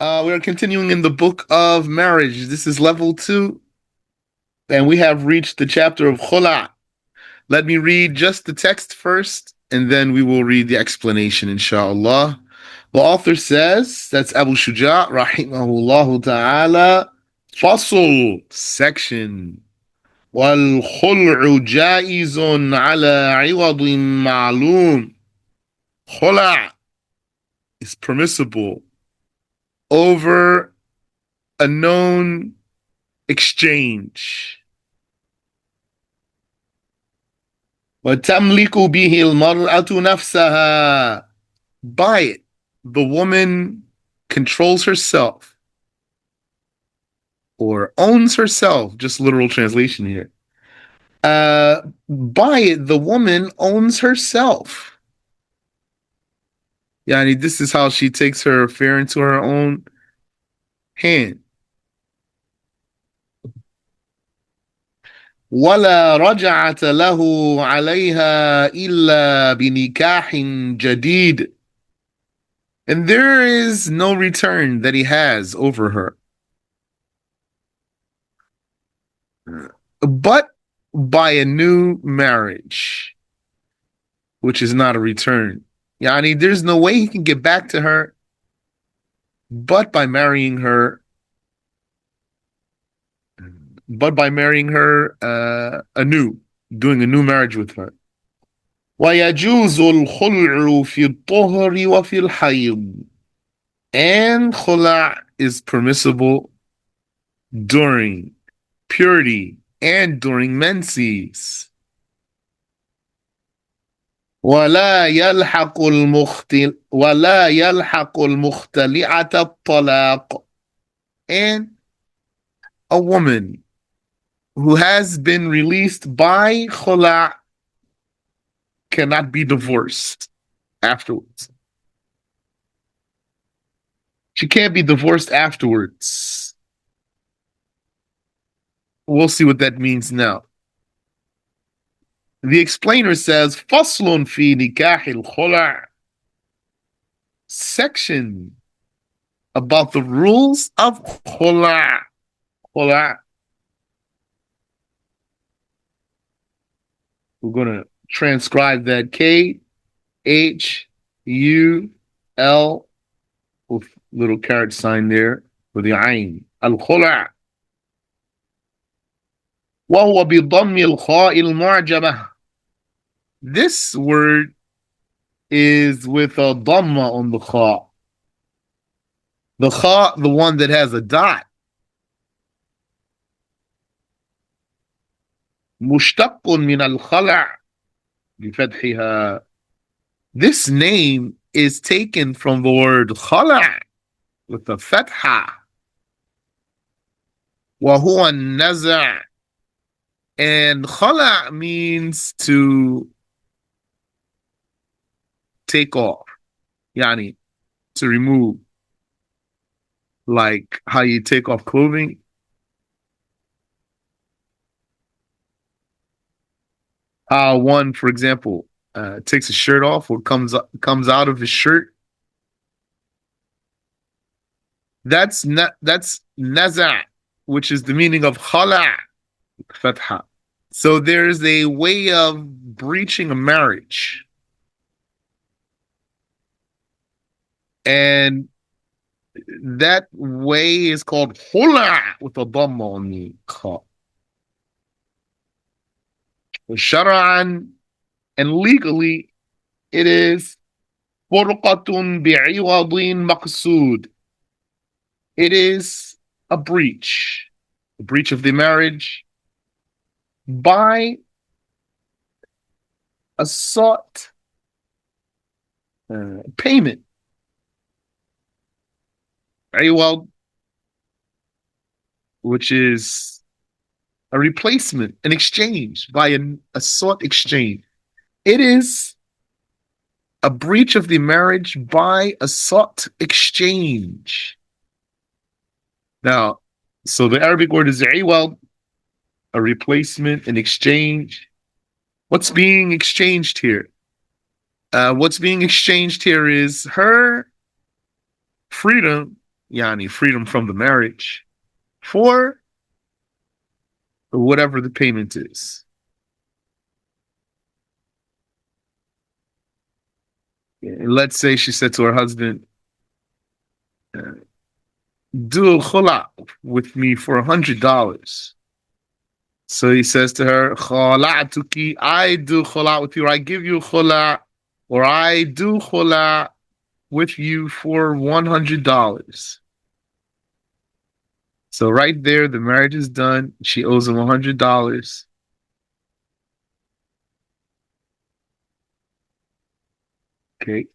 We are continuing in the book of marriage. This is level 2, and we have reached the chapter of Khul. Let me read just the text first, and then we will read the explanation, inshallah. The author says, that's Abu Shuja, rahimahullah ta'ala, Fasl, section. والخلع جائز على عوض معلوم. Khula is permissible over a known exchange. وتملك به المرأة نفسها. By it, the woman controls herself or owns herself, just literal translation here. By it, the woman owns herself. Yani, this is how she takes her affair into her own hand. ولا رجعة له عليها إلا بنكاح جديد. And there is no return that he has over her, but by a new marriage, which is not a return. Yani, there's no way he can get back to her, but by marrying her anew, doing a new marriage with her. ويجوز الخلع في الطهر وفي الحيض. And khula is permissible during purity and during menses. ولا يلحق المختلعة الطلاق. And a woman who has been released by khula cannot be divorced afterwards. She can't be divorced afterwards. We'll see what that means now. The explainer says, Faslun fi nikah al-khula', section about the rules of khula'. Khula'. We're going to transcribe that Khul with little caret sign there with the ayn. Al-khula'. وهو بضم الخاء المعجمة. This word is with a dhamma on the kha. The kha, the one that has a dot. مشتق من الخلع بفتحها. This name is taken from the word khala' with the fatha. وهو النزع. And khala' means to take off, yani to remove, like how you take off clothing. How one, for example, takes his shirt off or comes out of his shirt. That's naza', which is the meaning of khala', fatha. So there's a way of breaching a marriage. And that way is called khula' with a dhamma on the kha. Shar'an, and legally, it is furqatun bi'iwadin maqsood. It is a breach of the marriage by a sought payment. Iwad, which is a replacement, an exchange, by a sought exchange. It is a breach of the marriage by a sought exchange. Now, so the Arabic word is iwad, a replacement, an exchange. What's being exchanged here? What's being exchanged here is her freedom yani freedom from the marriage, for whatever the payment is. Let's say she said to her husband, do a khula with me for $100. So he says to her, khala'tuki, I do khula with you, or I give you khula, or I do khula with you for $100. So right there, the marriage is done. She owes him $100. Okay.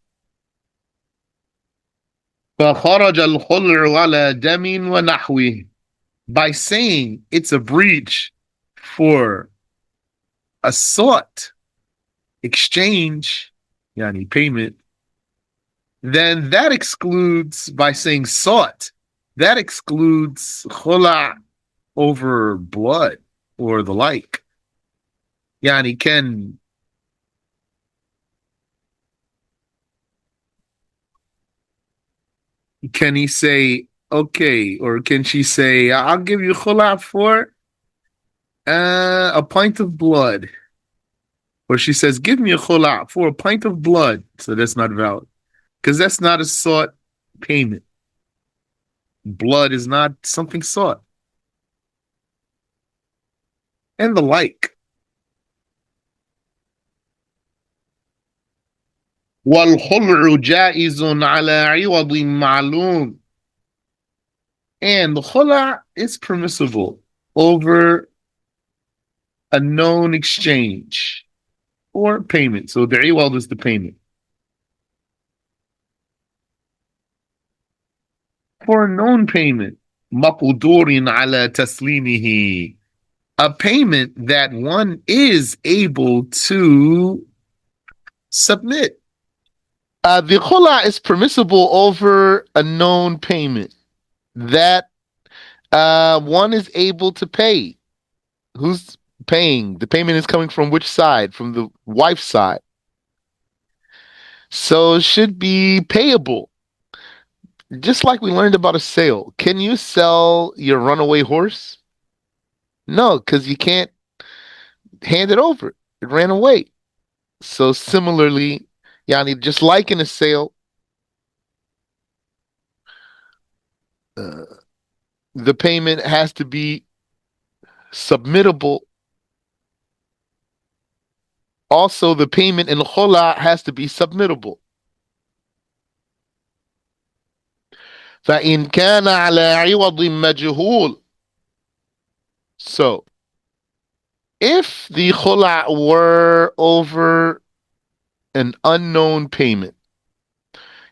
فخرج الخلع على دم ونحوه. By saying it's a breach for a sought exchange, yani payment, then that excludes, by saying sought, that excludes khula over blood or the like. Yani can he say, okay, or can she say, I'll give you khula for a pint of blood? Or she says, give me a khula for a pint of blood. So that's not valid. Because that's not a sought payment. Blood is not something sought. And the like. والخلع جائز على عوض معلوم. And the khula is permissible over a known exchange or payment. So the iwad is the payment. For a known payment, مقدور على تسليمه, a payment that one is able to submit. The khula is permissible over a known payment that one is able to pay. Who's paying? The payment is coming from which side? From the wife's side. So it should be payable. Just like we learned about a sale. Can you sell your runaway horse? No, because you can't hand it over. It ran away. So similarly, yani, just like in a sale, uh, the payment has to be submittable. Also, the payment in khula has to be submittable. فإن كان على عوض مجهول. So, if the khula were over an unknown payment,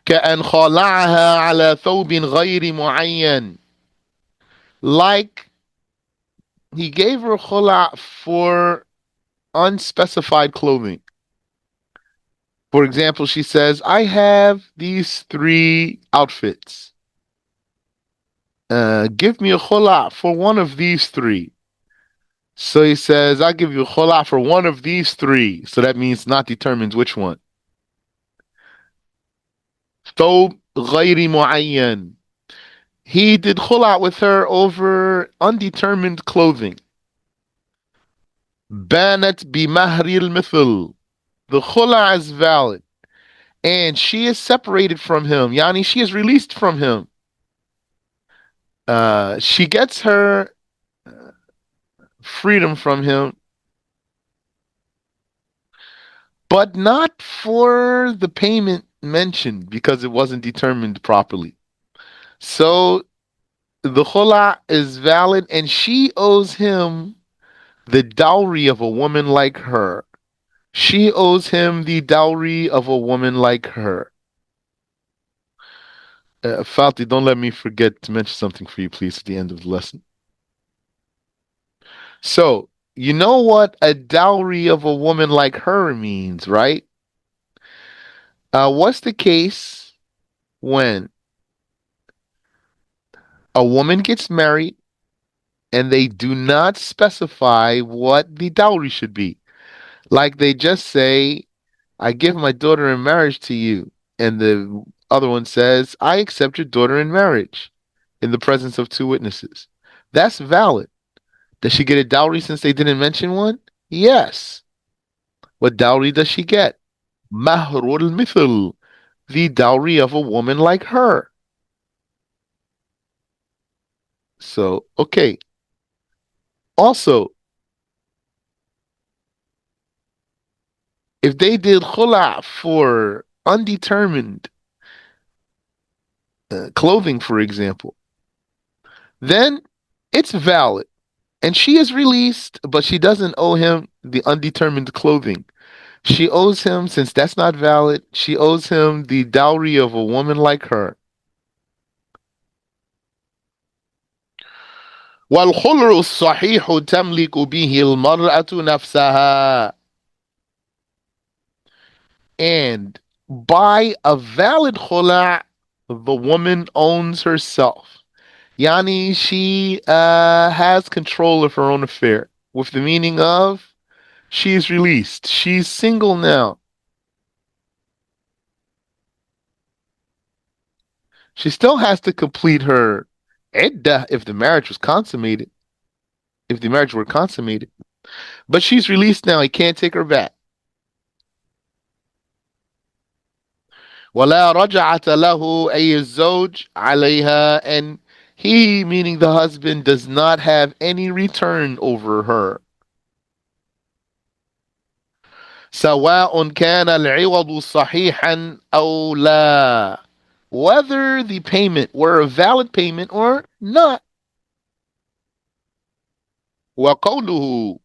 كأن خلعها على ثوب غير معين, like he gave her khula for unspecified clothing. For example, she says, I have these 3 outfits. Give me a khula for one of these 3. So he says, I'll give you a khula for one of these 3. So that means not determines which one. ثوب غير معين. He did khula with her over undetermined clothing. بانت بمهر المثل. The khula is valid. And she is separated from him. Yani, she is released from him. She gets her freedom from him, but not for the payment mentioned because it wasn't determined properly. So the khula is valid and she owes him the dowry of a woman like her. She owes him the dowry of a woman like her. Fati, don't let me forget to mention something for you, please, at the end of the lesson. So, you know what a dowry of a woman like her means, right? What's the case when a woman gets married and they do not specify what the dowry should be? Like they just say, I give my daughter in marriage to you, and the other one says, I accept your daughter in marriage in the presence of two witnesses. That's valid. Does she get a dowry since they didn't mention one? Yes. What dowry does she get? Mahrul mithl, the dowry of a woman like her. So, okay. Also, if they did khula for undetermined clothing, for example, then it's valid. And she is released, but she doesn't owe him the undetermined clothing. She owes him, since that's not valid, she owes him the dowry of a woman like her. والخلع الصحيح تملك به المرأة نفسها. And by a valid khula, the woman owns herself. Yani, she has control of her own affair, with the meaning of she's released. She's single now. She still has to complete her iddah if the marriage was consummated, if the marriage were consummated. But she's released now. He can't take her back. ولا رجعة له أي الزوج عليها, and he, meaning the husband, does not have any return over her. سواء كان العوض صحيحا أو لا, whether the payment were a valid payment or not. وقوله,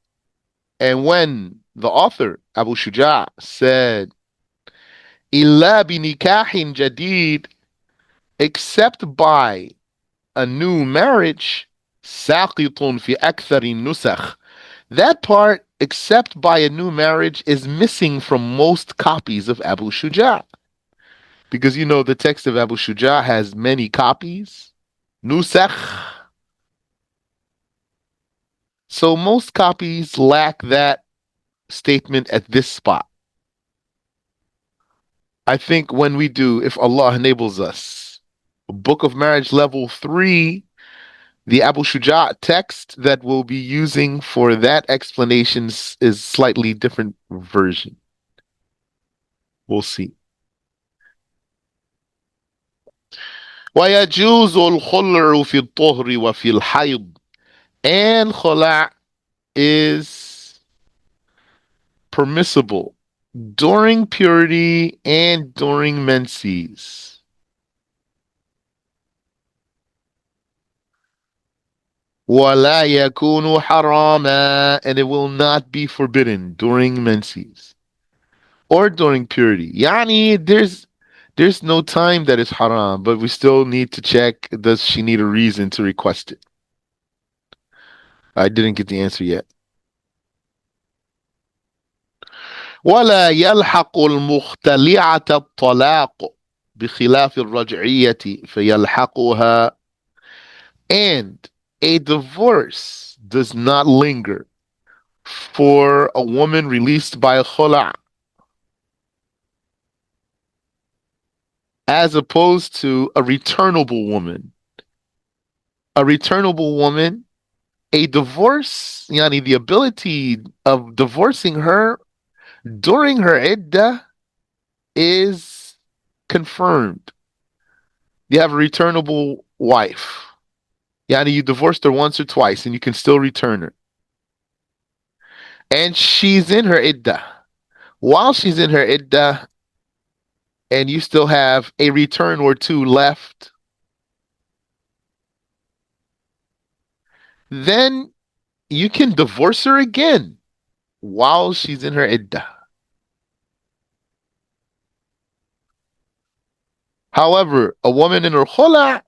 and when the author Abu Shuja said إلا بنكاح جديد, except by a new marriage, ساقط في أكثر النسخ, that part, except by a new marriage, is missing from most copies of Abu Shuja. Because you know the text of Abu Shuja has many copies. Nusakh. So most copies lack that statement at this spot. I think when we do, if Allah enables us, Book of Marriage level 3, the Abu Shuja text that we'll be using for that explanation is slightly different version. We'll see. ويجوز الخلع في الطهر وفي الحيض, and khula is permissible during purity and during menses. ولا يكون حراما, and it will not be forbidden during menses or during purity. Yani, there's no time that is haram, but we still need to check, does she need a reason to request it? I didn't get the answer yet. ولا يلحق المختلعة الطلاق بخلاف الرجعية فيلحقها, and a divorce does not linger for a woman released by a khula, as opposed to a returnable woman. A returnable woman, a divorce, yani the ability of divorcing her during her iddah is confirmed. You have a returnable wife. Yani you divorced her once or twice and you can still return her. And she's in her iddah. While she's in her iddah and you still have a return or two left, then you can divorce her again while she's in her iddah. However, a woman in her khula,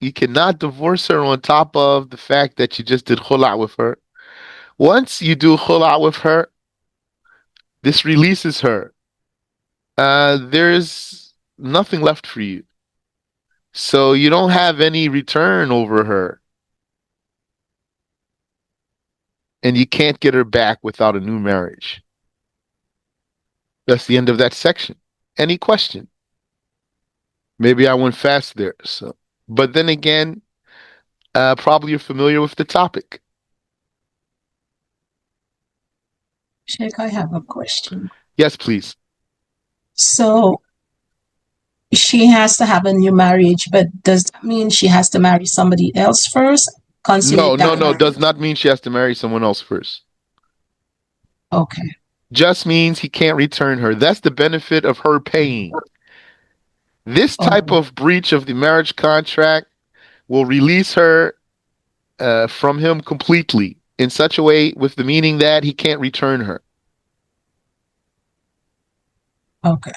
you cannot divorce her on top of the fact that you just did khula with her. Once you do khula with her, this releases her. There's nothing left for you. So you don't have any return over her. And you can't get her back without a new marriage. That's the end of that section. Any question? Maybe I went fast there. So, but then again, probably you're familiar with the topic. Sheikh, I have a question. Yes, please. So she has to have a new marriage, but does that mean she has to marry somebody else first? No, Consummate no, that no. Does marriage? not mean she has to marry someone else first. Okay. Just means he can't return her. That's the benefit of her paying. This type Okay. of breach of the marriage contract will release her from him completely in such a way with the meaning that he can't return her. Okay.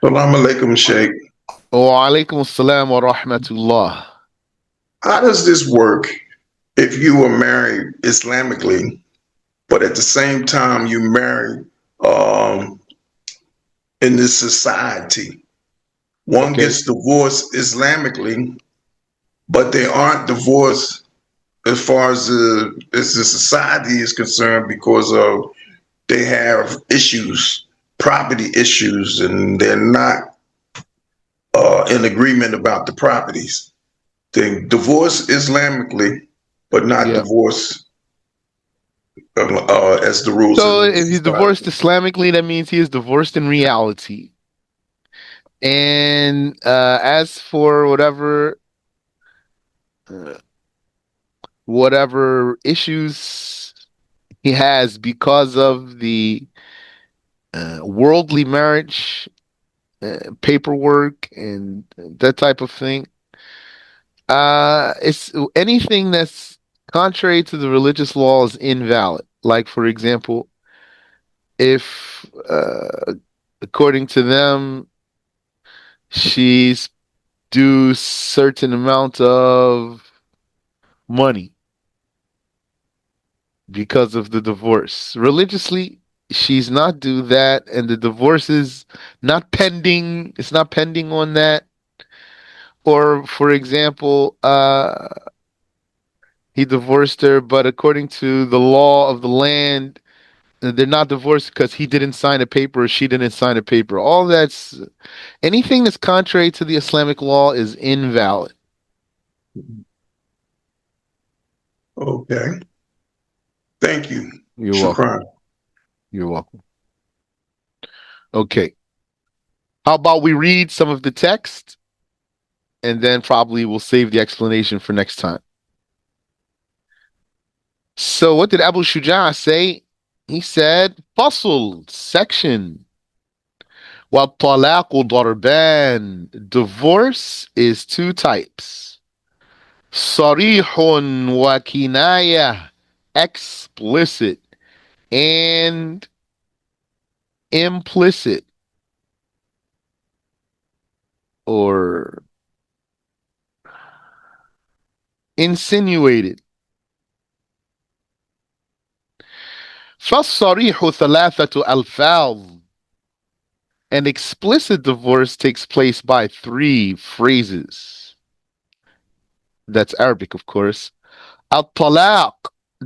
Salam alaikum, Sheikh. Wa alaikum assalam wa rahmatullah. How does this work if you were married Islamically, but at the same time you married um, in this society? One Okay. gets divorced Islamically, but they aren't divorced as the society is concerned because of they have issues, property issues, and they're not in agreement about the properties. They divorce Islamically, but not Yeah. divorce as the rules So in the if he's divorced society. Islamically, that means he is divorced in reality. And as for uh, whatever issues he has because of the worldly marriage, paperwork, and that type of thing, it's anything that's contrary to the religious law is invalid. Like, for example, if according to them, she's due certain amount of money because of the divorce. Religiously, she's not due that, and the divorce is not pending. It's not pending on that. Or, for example, he divorced her, but according to the law of the land, they're not divorced because he didn't sign a paper or she didn't sign a paper. All that's anything that's contrary to the Islamic law is invalid. Okay. Thank you. You're welcome. Shukran. You're welcome. Okay. How about we read some of the text and then probably we'll save the explanation for next time. So, what did Abu Shuja say? He said, Fasl, section. وَالطَّلَاقُ ضَرْبَانِ. Divorce is two types. صَرِيحٌ وَكِنَايَةٌ. Explicit and implicit or insinuated. فالصريح ثلاثة ألفاظ. An explicit divorce takes place by three phrases. That's Arabic, of course. Al-talaq,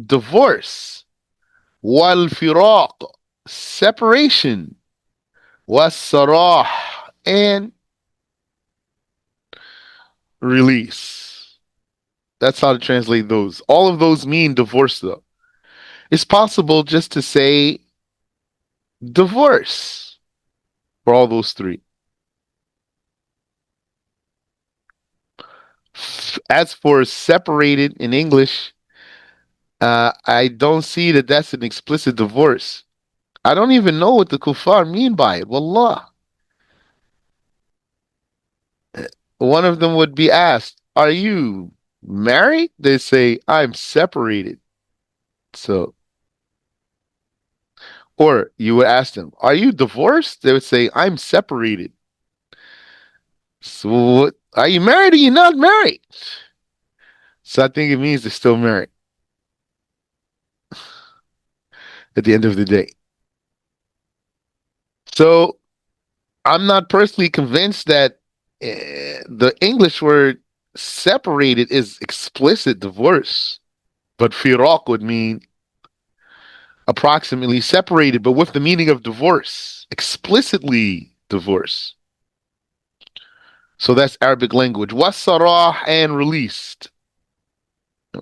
divorce. Wal-firaq, separation. Was-sarah, and release. That's how to translate those. All of those mean divorce, though. It's possible just to say divorce for all those three. As for separated in English, I don't see that that's an explicit divorce. I don't even know what the kuffar mean by it. Wallah. One of them would be asked, "Are you married?" They say, "I'm separated." So, or you would ask them, "Are you divorced?" They would say, "I'm separated." So, what, are you married or you not married? So, I think it means they're still married at the end of the day. So, I'm not personally convinced that the English word separated is explicit divorce, but firaq would mean approximately separated, but with the meaning of divorce, explicitly divorce. So that's Arabic language. Wasarah, and released,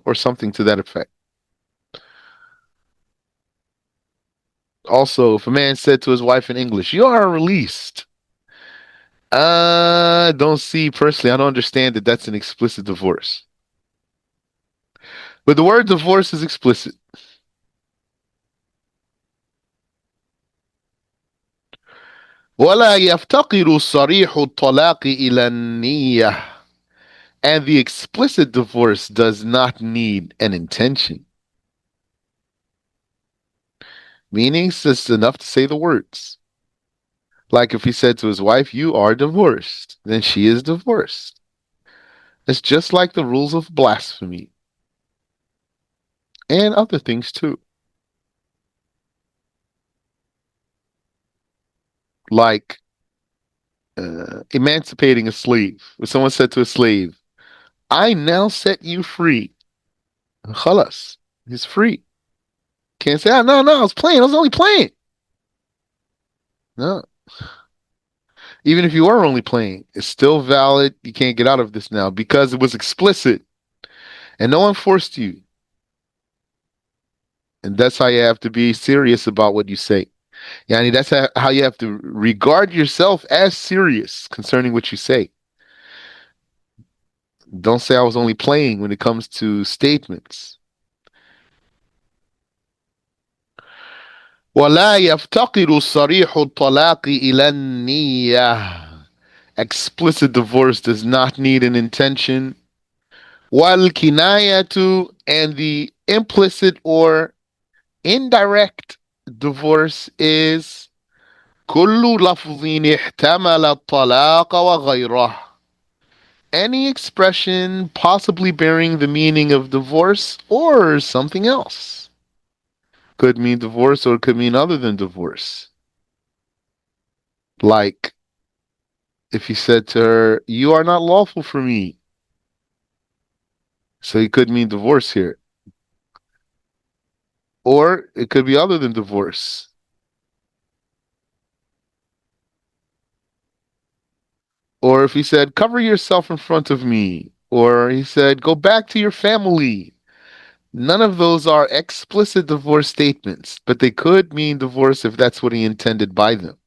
or something to that effect. Also, if a man said to his wife in English, "You are released," don't see personally. I don't understand that that's an explicit divorce. But the word divorce is explicit. ولا يفتقر صريح الطلاق إلى النية. And the explicit divorce does not need an intention. Meaning it's just enough to say the words. Like if he said to his wife, "You are divorced," then she is divorced. It's just like the rules of blasphemy and other things too. Like emancipating a slave. If someone said to a slave, "I now set you free," khalas, he's free. Can't say, "Oh, no, I was playing. I was only playing." No. Even if you are only playing, it's still valid. You can't get out of this now because it was explicit and no one forced you. And that's how you have to be serious about what you say. Yani, that's how you have to regard yourself as serious concerning what you say. Don't say I was only playing when it comes to statements. ولا يفتقر صريح الطلاق إلى النية. Explicit divorce does not need an intention. والكناية, and the implicit or indirect divorce is كل لفظ احتمل الطلاق وغيره. Any expression possibly bearing the meaning of divorce or something else. Could mean divorce or could mean other than divorce. Like if he said to her, "You are not lawful for me." So he could mean divorce here. Or it could be other than divorce. Or if he said, "Cover yourself in front of me." Or he said, "Go back to your family." None of those are explicit divorce statements, but they could mean divorce if that's what he intended by them.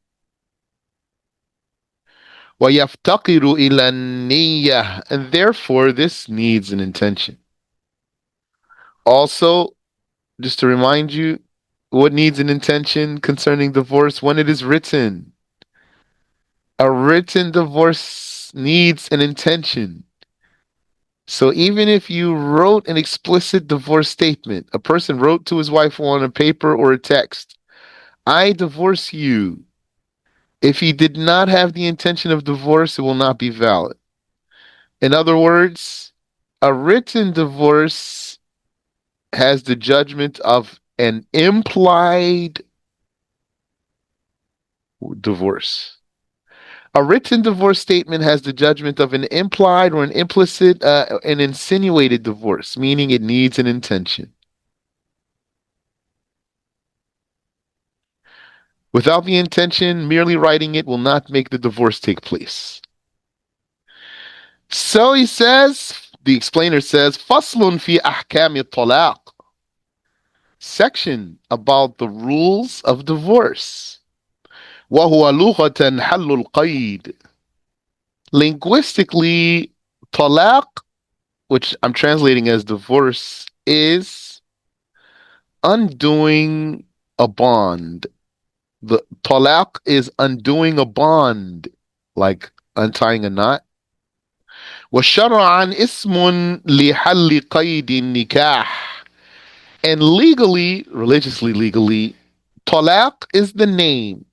وَيَفْتَقِرُ إِلَى النِّيَّةِ, and therefore this needs an intention. Also, just to remind you, what needs an intention concerning divorce when it is written? A written divorce needs an intention. So even if you wrote an explicit divorce statement, a person wrote to his wife on a paper or a text, "I divorce you." If he did not have the intention of divorce, it will not be valid. In other words, a written divorce has the judgment of an implied divorce. A written divorce statement has the judgment of an implied or an implicit, an insinuated divorce, meaning it needs an intention. Without the intention, merely writing it will not make the divorce take place. So he says, the explainer says, فصل في أحكام الطلاق. Section about the rules of divorce. وهو لغة حل القيد. Linguistically, talaq, which I'm translating as divorce, is undoing a bond. The talaq is undoing a bond, like untying a knot. وشرعا اسم لحل قيد النكاح. And legally, religiously legally, talaq is the name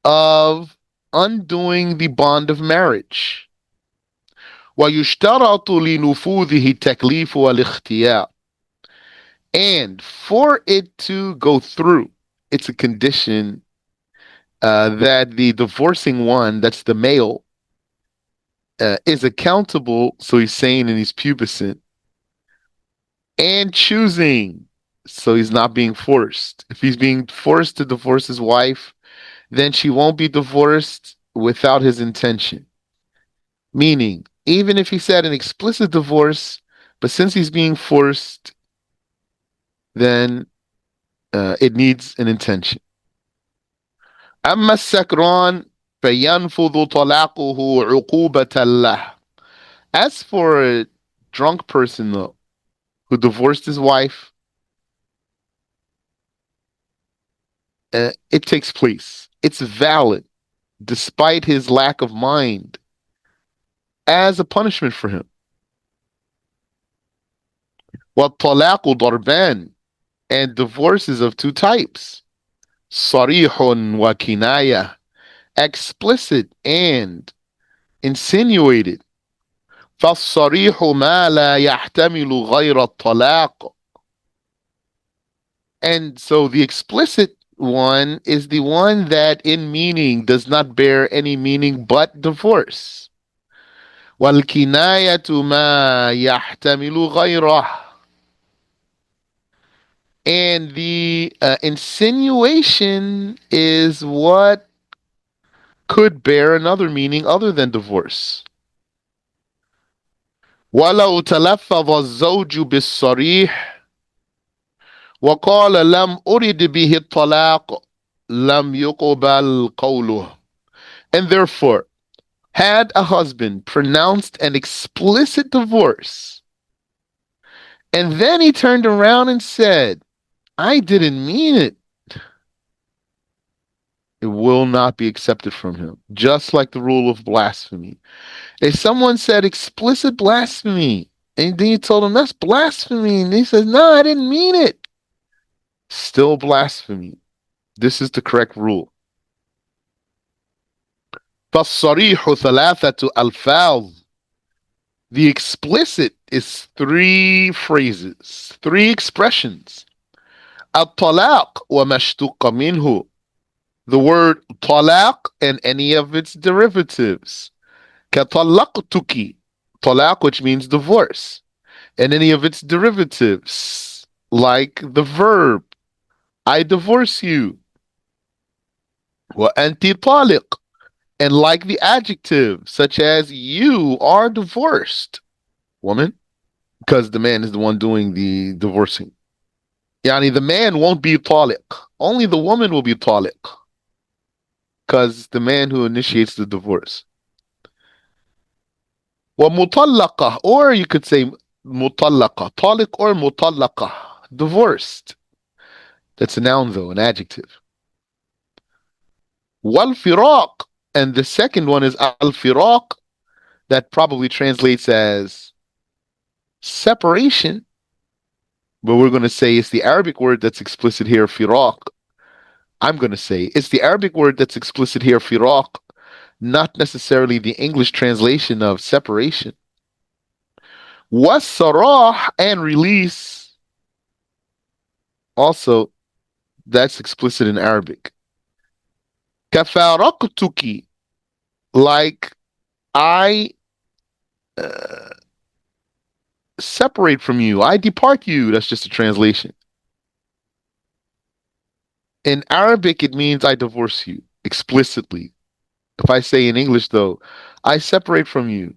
of undoing the bond of marriage. ويشترط لنفوذه التكليف والاختيار. And for it to go through, it's a condition that the divorcing one, that's the male, is accountable, so he's saying and he's pubescent, and choosing, so he's not being forced. If he's being forced to divorce his wife, then she won't be divorced without his intention. Meaning, even if he said an explicit divorce, but since he's being forced, then it needs an intention. أما السكران فينفذ طلاقه عقوبة له. As for a drunk person, though, who divorced his wife, it takes place. It's valid, despite his lack of mind, as a punishment for him. وَالطَّلَاقُ ضَرْبَانِ. And divorce is of two types. صَرِيحٌ وَكِنَايَةٌ. Explicit and insinuated. فَالصَّرِيحُ مَا لَا يَحْتَمِلُ غَيْرَ الطَّلَاقِ. And so the explicit one is the one that in meaning does not bear any meaning but divorce. وَالْكِنَايَةُ مَا يَحْتَمِلُ غَيْرَهُ. And the insinuation is what could bear another meaning other than divorce. وَلَوْ تَلَفَّظَ الزَّوْجُ بِالصَّرِيحِ وقال لم أرد به الطلاق لم يقبل قوله. And therefore, had a husband pronounced an explicit divorce, and then he turned around and said, I didn't mean it, it will not be accepted from him. Just like the rule of blasphemy. If someone said explicit blasphemy, and then you told him that's blasphemy, and he says, no, I didn't mean it, still blasphemy. This is the correct rule. فالصريح ثلاثة ألفاظ. The explicit is three phrases, three expressions. الطلاق وما اشتق منه. The word طلاق and any of its derivatives. كطلقتك. طلاق, which means divorce. And any of its derivatives, like the verb, I divorce you. وأنت طالق. And like the adjective, such as you are divorced, woman, because the man is the one doing the divorcing. Yani the man won't be taliq. Only the woman will be taliq. Because the man who initiates the divorce. ومطلقة, or you could say مطلقة, taliq or مطلقة, divorced. That's a noun though, an adjective. والفراق, and the second one is al-firaq, that probably translates as separation, but we're going to say it's the Arabic word that's explicit here, firaq. I'm going to say it's the Arabic word that's explicit here, firaq, not necessarily the English translation of separation. Was-sarah, and release, also that's explicit in Arabic. Kafaraqtuki, like I separate from you, I depart you. That's just a translation. In Arabic, it means I divorce you explicitly. If I say in English, though, I separate from you,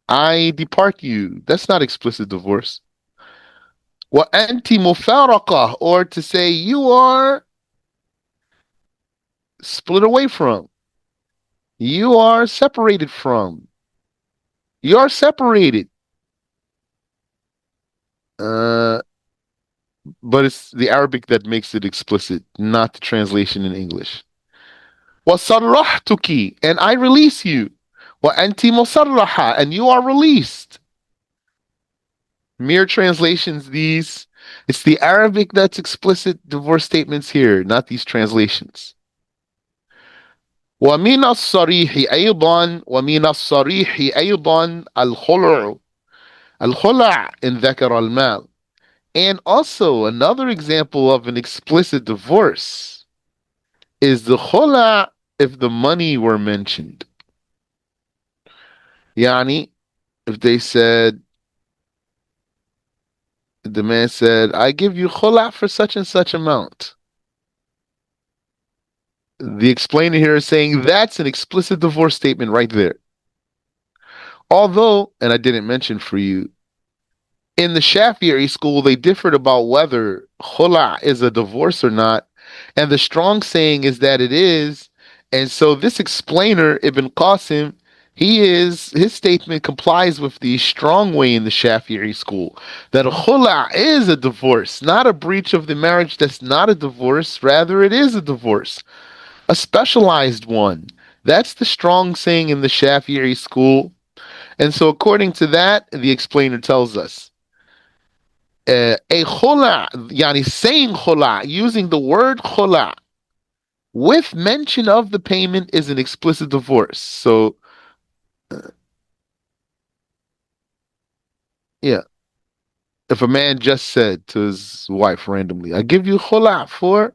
I depart you, that's not explicit divorce. Wa anti mufaraqah, or to say you are split away from, you are separated from, you are separated. But it's the Arabic that makes it explicit, not the translation in English. وَصَرَّحْتُكِ, and I release you. وَأَنْتِ مُصَرَّحَةً, and you are released. Mere translations, these. It's the Arabic that's explicit divorce statements here, not these translations. وَمِنَ الصَّرِيحِ أيضا وَمِنَ الصَّرِيحِ أيضا الْخُلْعُ. الْخُلْعُ in ذَكَرَ الْمَالِ. And also another example of an explicit divorce is the khula if the money were mentioned. Yani, if they said, the man said, I give you khula for such and such amount. The explainer here is saying that's an explicit divorce statement right there. Although, and I didn't mention for you, in the Shafi'i school, they differed about whether khula is a divorce or not. And the strong saying is that it is. And so this explainer, Ibn Qasim, his statement complies with the strong way in the Shafi'i school that khula is a divorce, not a breach of the marriage that's not a divorce, rather it is a divorce, a specialized one. That's the strong saying in the Shafi'i school. And so according to that, the explainer tells us a khula, yani saying khula, using the word khula with mention of the payment is an explicit divorce. So, yeah, if a man just said to his wife randomly, "I give you khula for,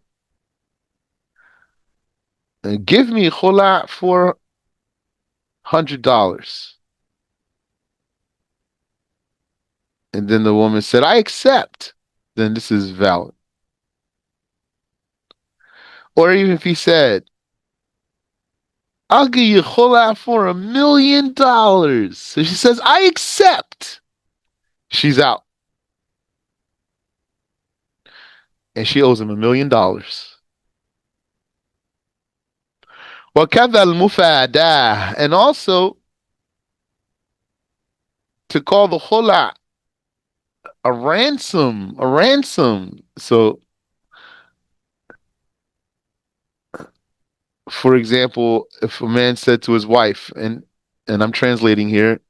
give me khula for $100," and then the woman said, "I accept," then this is valid. Or even if he said, "I'll give you khula for $1,000,000," so she says, "I accept," she's out. And she owes him $1,000,000. وَكَذَا الْمُفَادَاةِ, and also to call the khula a ransom, a ransom. So, for example, if a man said to his wife, and I'm translating here,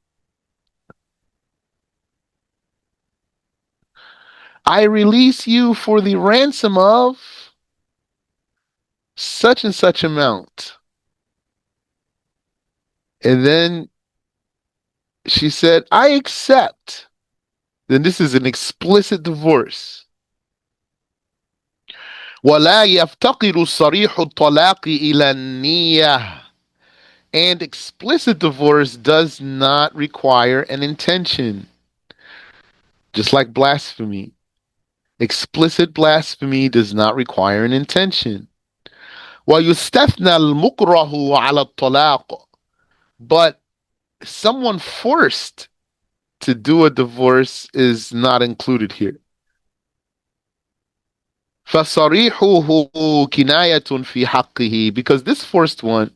"I release you for the ransom of such and such amount," and then she said, "I accept," then this is an explicit divorce. وَلَا يَفْتَقِرُ صَرِيحُ الطَّلَاقِ إِلَى النِّيَّةِ, and explicit divorce does not require an intention, just like blasphemy. Explicit blasphemy does not require an intention. وَيُسْتَثْنَى الْمُكْرَهُ عَلَى الطَّلَاقِ, but someone forced to do a divorce is not included here. فَصَرِيحُهُ كِنَايَةٌ فِي حَقِّهِ, because this forced one,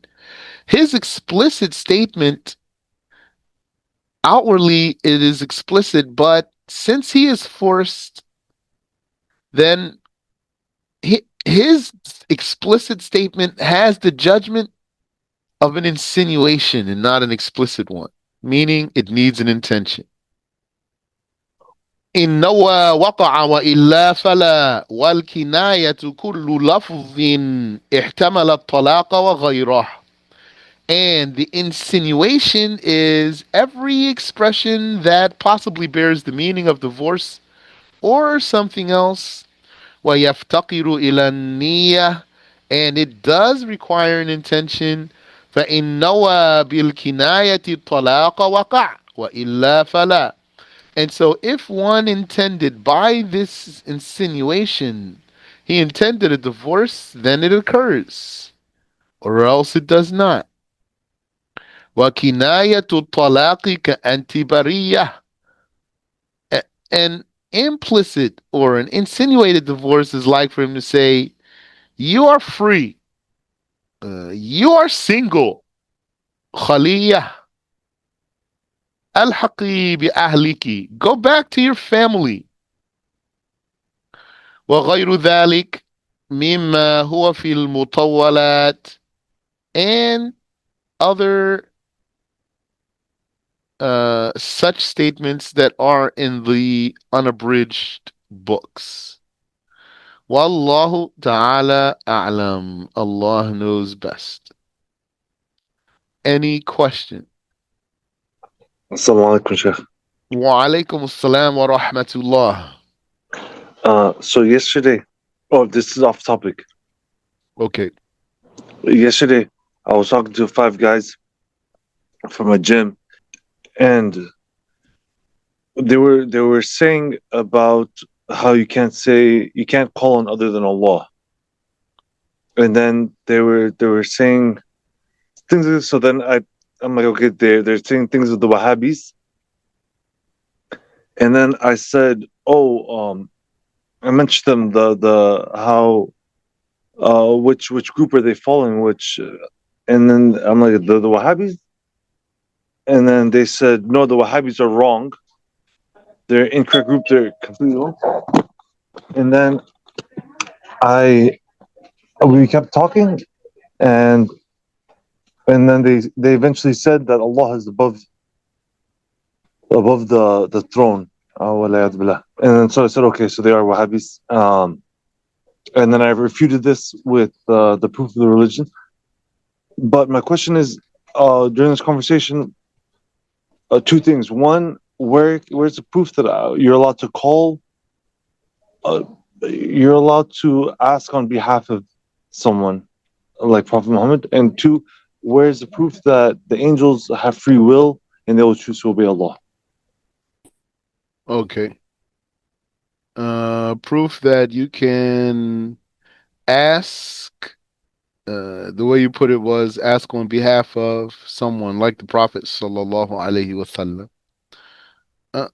his explicit statement, outwardly it is explicit, but since he is forced, then his explicit statement has the judgment of an insinuation and not an explicit one, meaning it needs an intention. إن نوى وقع وإلا فلا والكناية كل لفظ احتمل الطلاق وغيره. And the insinuation is every expression that possibly bears the meaning of divorce or something else. وَيَفْتَقِرُ إِلَى النِّيَّةِ, and it does require an intention. فَإِنْ نَوَى بِالْكِنَايَةِ الطَّلَاقَ وَقَعَ وَإِلَّا فَلَا. And so if one intended by this insinuation, he intended a divorce, then it occurs, or else it does not. وَكِنَايَةُ الطَّلَاقِ كَأَنْتِبَرِيَّةٍ, an implicit or an insinuated divorce is like for him to say, "You are free, you are single, خَلِيَّةٍ أَلْحَقِي بِأَهْلِكِ, go back to your family." وغير ذلك مما هو في المطولات, and other such statements that are in the unabridged books. Wallahu ta'ala a'lam. Allah knows best. Any question? Assalamu alaikum, Sheikh. Wa alaikum assalam wa rahmatullah. So yesterday, this is off topic. Okay. Yesterday, I was talking to 5 guys from a gym, and they were saying about how you can't call on other than Allah, and then they were saying things. So then I I'm like, okay, they're saying things of the Wahhabis. And then I said, I mentioned them the how which group are they following? And then I'm like, the Wahhabis. And then they said, no, the Wahhabis are wrong. They're incorrect group. They're completely wrong. And then we kept talking, and then they eventually said that Allah is above the throne. And then so I said, okay, so they are Wahhabis. And then I refuted this with the proof of the religion. But my question is, during this conversation, two things. One, where's the proof that you're allowed to call? You're allowed to ask on behalf of someone like Prophet Muhammad. And two, where's the proof that the angels have free will and they will choose to obey Allah? Okay. Proof that you can ask. The way you put it was ask on behalf of someone like the Prophet sallallahu alaihi wasallam. Uh,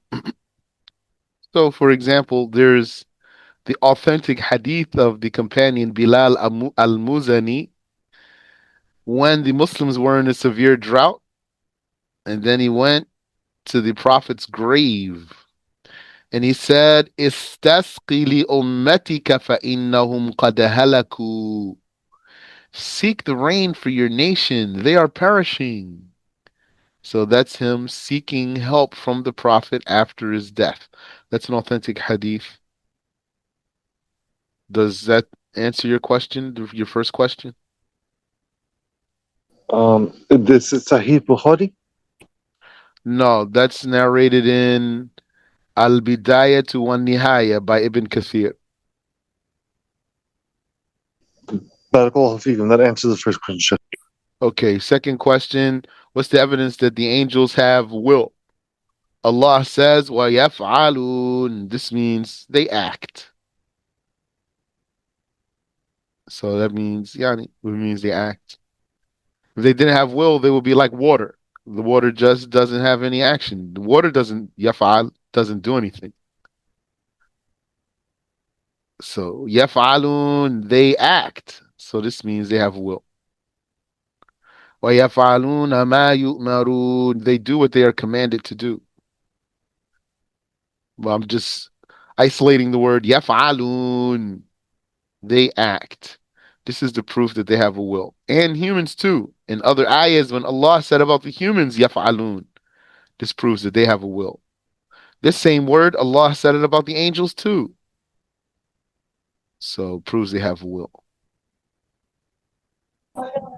so, for example, there's the authentic hadith of the companion Bilal al-Muzani when the Muslims were in a severe drought, and then he went to the Prophet's grave and he said, "Istasqi li ummatika fa innahum qad halaku." Seek the rain for your nation; they are perishing. So that's him seeking help from the Prophet after his death. That's an authentic hadith. Does that answer your question, your first question? This is Sahih Bukhari. No, that's narrated in Al-Bidayah to Wan Nihaya by Ibn Kathir. Barakallahu feekum. That answers the first question. Okay, second question. What's the evidence that the angels have will? Allah says, وَيَفْعَلُونَ. This means they act. So that means, yani, it means they act. If they didn't have will, they would be like water. The water just doesn't have any action. The water doesn't, yaf'al, doesn't do anything. So, yaf'alun, they act. So this means they have will. وَيَفْعَلُونَ مَا يُؤْمَرُونَ. They do what they are commanded to do. Well, I'm just isolating the word yaf'alun. They act. This is the proof that they have a will. And humans too. In other ayahs, when Allah said about the humans, yaf'alun, this proves that they have a will. This same word, Allah said it about the angels too. So proves they have a will.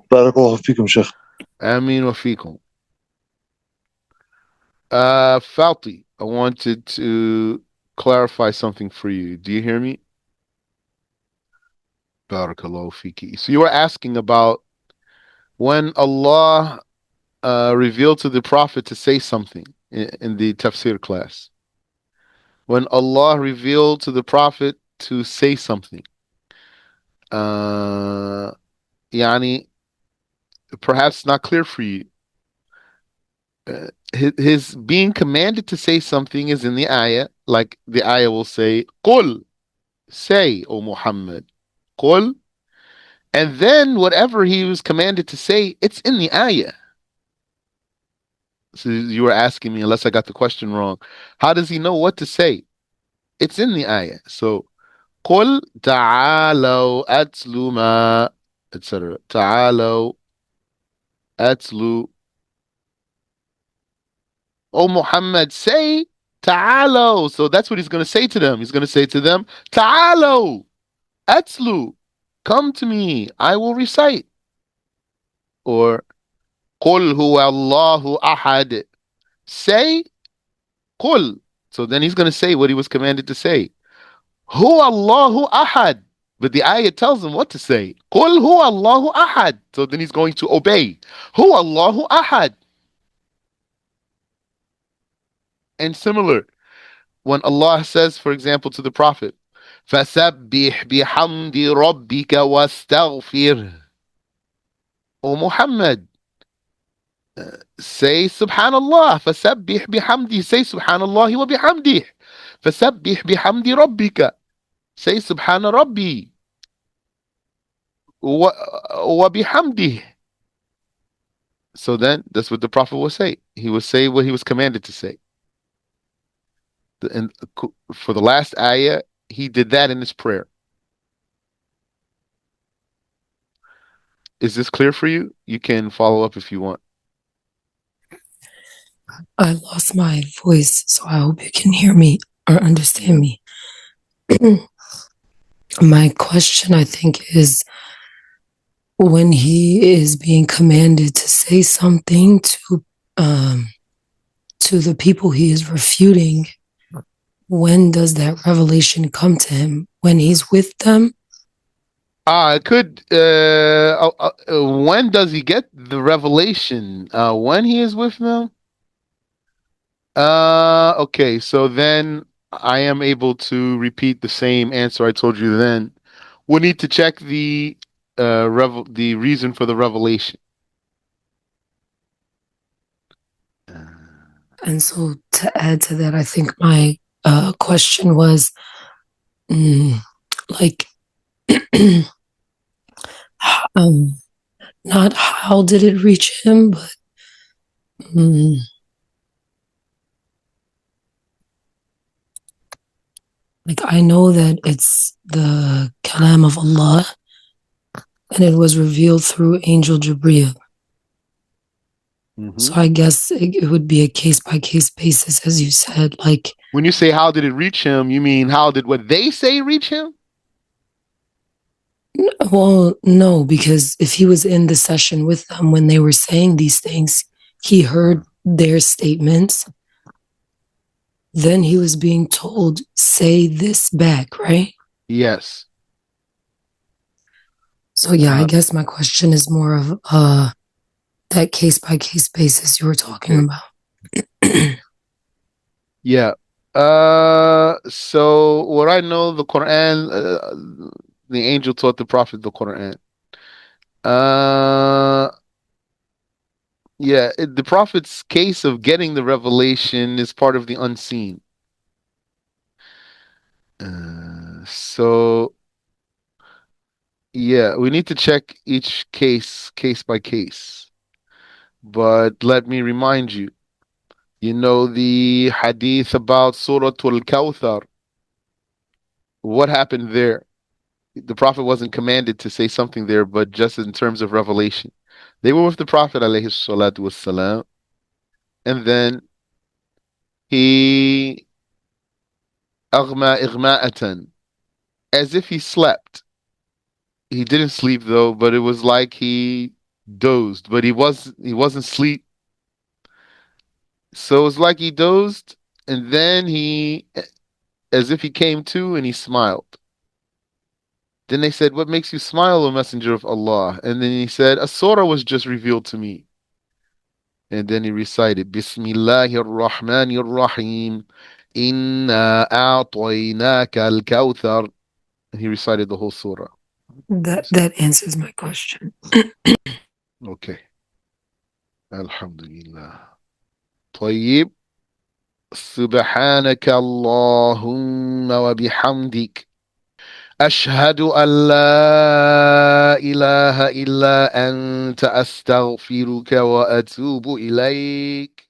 Barakallahu feekum, Sheikh. Ameen wa fikum. Falti, I wanted to clarify something for you. Do you hear me? Barakallahu fiki. So you were asking about when Allah revealed to the Prophet to say something in the tafsir class. When Allah revealed to the Prophet to say something, yani, perhaps not clear for you. His being commanded to say something is in the ayah, like the ayah will say, "Qul," say, O Muhammad, "Qul," and then whatever he was commanded to say, it's in the ayah. So you were asking me, unless I got the question wrong, how does he know what to say? It's in the ayah. So, قل تعالوا أتلوا ما, etc. تعالوا أتلوا. Oh Muhammad, say تعالوا. So that's what he's going to say to them. He's going to say to them, تعالوا أتلوا. Come to me, I will recite. Or قل هو الله أحد. Say قل. So then he's going to say what he was commanded to say. هو الله أحد. But the ayah tells him what to say. قل هو الله أحد. So then he's going to obey. هو الله أحد. And similar, when Allah says, for example, to the Prophet, فَسَبِّحْ بِحَمْدِ رَبِّكَ وَاسْتَغْفِرْ. O Muhammad, say Subhanallah. فسبح بحمده. Say Subhanallah wa bihamdih. فسبح بحمد ربك. Say Subhana Rabbi wa bihamdih. So then that's what the Prophet would say. He would say what he was commanded to say. And for the last ayah, he did that in his prayer. Is this clear for you? You can follow up if you want. I lost my voice, so I hope you can hear me or understand me. My question, I think, is when he is being commanded to say something to the people he is refuting, when does that revelation come to him? When he's with them? It could. When does he get the revelation? When he is with them? Okay. So then I am able to repeat the same answer I told you then. We'll need to check the the reason for the revelation. And so to add to that, I think my question was like, not how did it reach him, but like I know that it's the kalam of Allah and it was revealed through Angel Jibreel. So I guess it would be a case-by-case basis, as you said. Like, when you say how did it reach him, you mean how did what they say reach him? Well, no, because if he was in the session with them when they were saying these things, he heard their statements. Then he was being told, say this back, right? Yes. So yeah, I guess my question is more of that case-by-case basis you were talking about. Yeah. So what I know, the Quran, the angel taught the Prophet the Quran. Yeah, the Prophet's case of getting the revelation is part of the unseen. So yeah, we need to check each case by case. But let me remind you, you know the hadith about Surah Al-Kawthar. What happened there? The Prophet wasn't commanded to say something there, but just in terms of revelation. They were with the Prophet alayhi salatu wassalam, and then he aghma ighma'atan, as if he slept. He didn't sleep though, but it was like he dozed, but he wasn't asleep. So it was like he dozed, and then he, as if he came to, and he smiled. Then they said, "What makes you smile, O Messenger of Allah?" And then he said, "A surah was just revealed to me." And then he recited, Bismillahir Rahmanir Rahim, Inna a'tainaka al-kawthar. And he recited the whole surah. That answers my question. Okay. Alhamdulillah. طيب. سبحانك اللهم وبحمدك أشهد أن لا إله إلا أنت أستغفرك وأتوب إليك